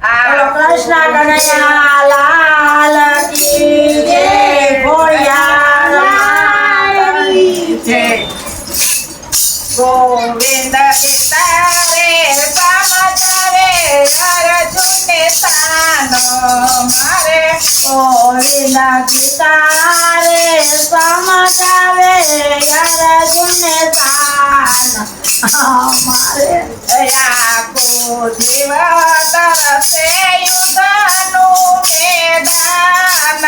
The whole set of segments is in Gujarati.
બોલો કૃષ્ણ કનૈયા લાલ કી જય ભોળિયા લાલની જય ગોવિંદ તારે સમજાવે અર્જુનને સાનો મારે ગોવિંદ તારે સમજાવે અર્જુનને સાનો મારે આખો દિવસ છે યુદ્ધનું મેદાન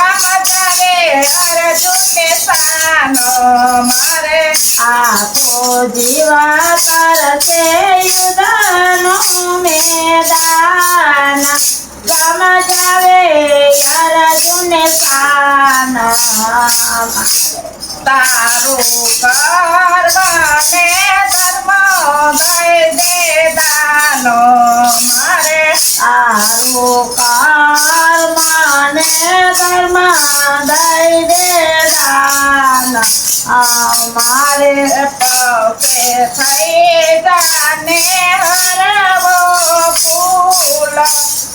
સમજાવે અર્જુનને સાનો મારે આખો દિવસ છે યુદ્ધનું મેદાન સમજાવે અર્જુનને સાનો તારું કર્મ ને ધર્મ દઈ દે દાનો મારે તારું કર્મ ને ધર્મ દઈ દે દાન મારે પગે થઈ જાને હરવો ફૂલ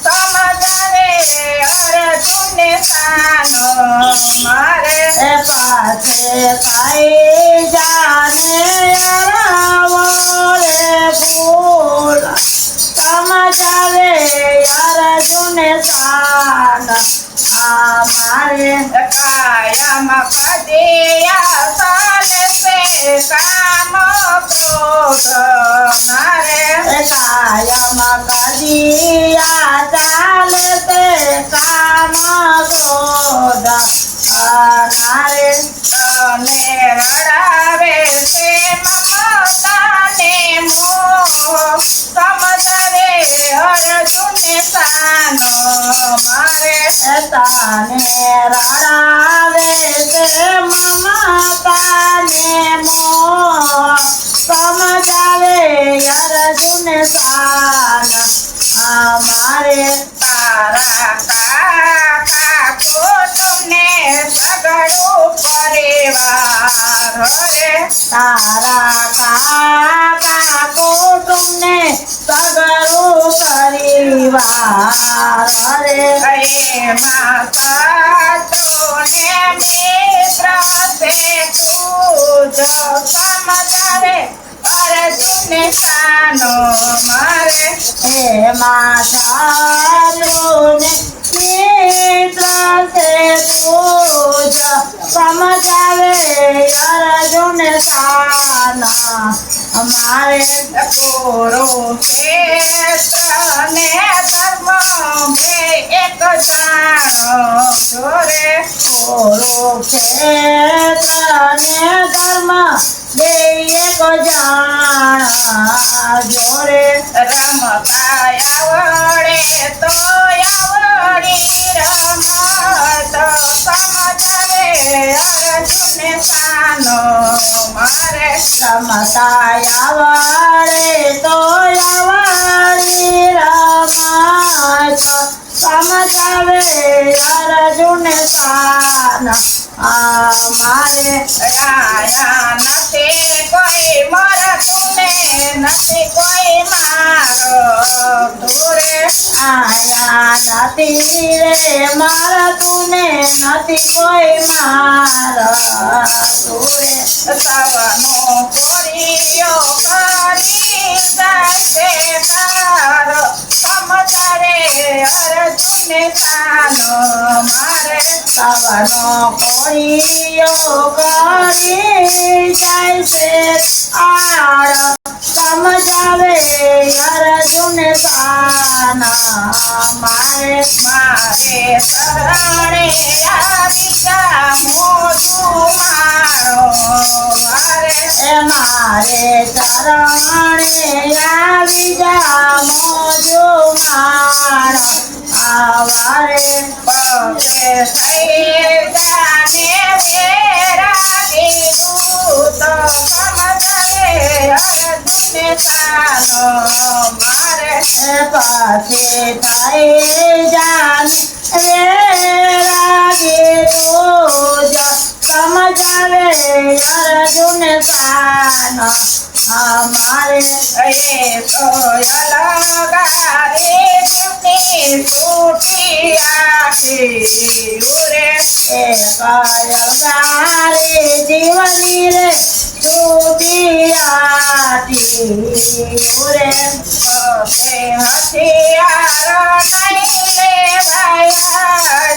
સમજાવે અર્જુનને સાનો મારે પાસે ખાઈ જાને હરવો રે ફૂલ સમજાવે અર્જુનને સાનો મારે કાયમ કદિયા ચાલે છે કામ ક્રોધ મારે કાયમ કદિયા ચાલે છે કામ ક્રોધ નારે તને રડાવે છે મમતાને મોહ સમજાવે અર્જુનને સાનો મારે તને રડાવે છે મમતાને મોહ સમજાવે અર્જુનને સાનો મારે તારા કાકા કુટુંબને સગડું પરિવાર રે તારા કાકા કુટુંબને સગડું પરિવાર રે એમાં શત્રુને મિત્ર છે તું જ સમજાવે અર્જુનને સાનો મારે એમાં શત્રુને મિત્ર છે તું જ સમજાવે અર્જુનને સાનો મારે કુરુક્ષેત્ર ને ધર્મ બે એક જાણો જોરે કુરુક્ષેત્ર ને ધર્મ બે એક જાણ જોરે રમતા આવડે તો આવડી રમત સમજાવે અર્જુનને સાનો મારે રમતા આવડે તો આવડી રમત સમજાવે અર્જુનને સાનો મારે આયા નથી કોઈ મરતું ને નથી કોઈ મારો ધોરે આયા નથી રે મારતું ને નથી કોઈ મારો ધોરે સવનો કોરિયો કરી જાશે તારો સમજાવે અર્જુનને સાનો મારે સવનો કોરિયો કરી જાશે આર સમજાવે અર્જુનને સાનો મારે મારે શરણે આવી જા મોજું મારો મારે મારે શરણે આવી જા મોજું મારો આવારે પગે થઈ જાને વેરા દીધું તો સમજાવે અર્જુનને સાનો મારે પછી થઈ જાને વેરા દીધું જ સમજાવે અર્જુનને સાનો અમારે એ તો અલગારે રે એ કાયલકારી જીવની રે છૂટિયાતી રે તે હથિયાર નહીં લેવાયા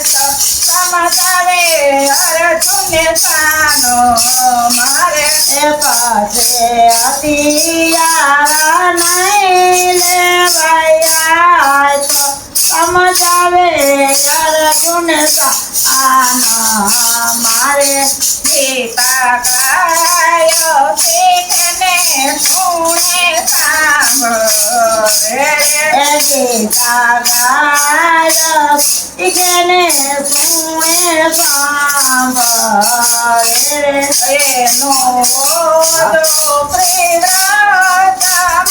સમજાવે અર્જુને સાનો મારે એ પાસે હથિયાર નહીં લેવાયા સમજાવે અર્જુન આના મારે સીતા ગાયો શ્રીને સુણે સાંભળે એ ગીતા ગાય ઈકને સુણે સાંભળે એનો તો પ્રેરત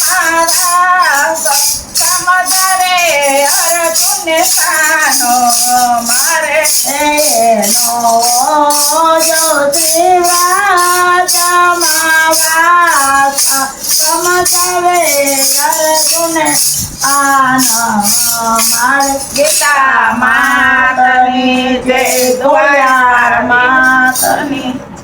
મારા સમજાવે અર્જુન સાનો મારે એનો જો જીવા જમાવા સમજાવે અર્જુન આના મારે ગીતા માતની જય દોયાર માતની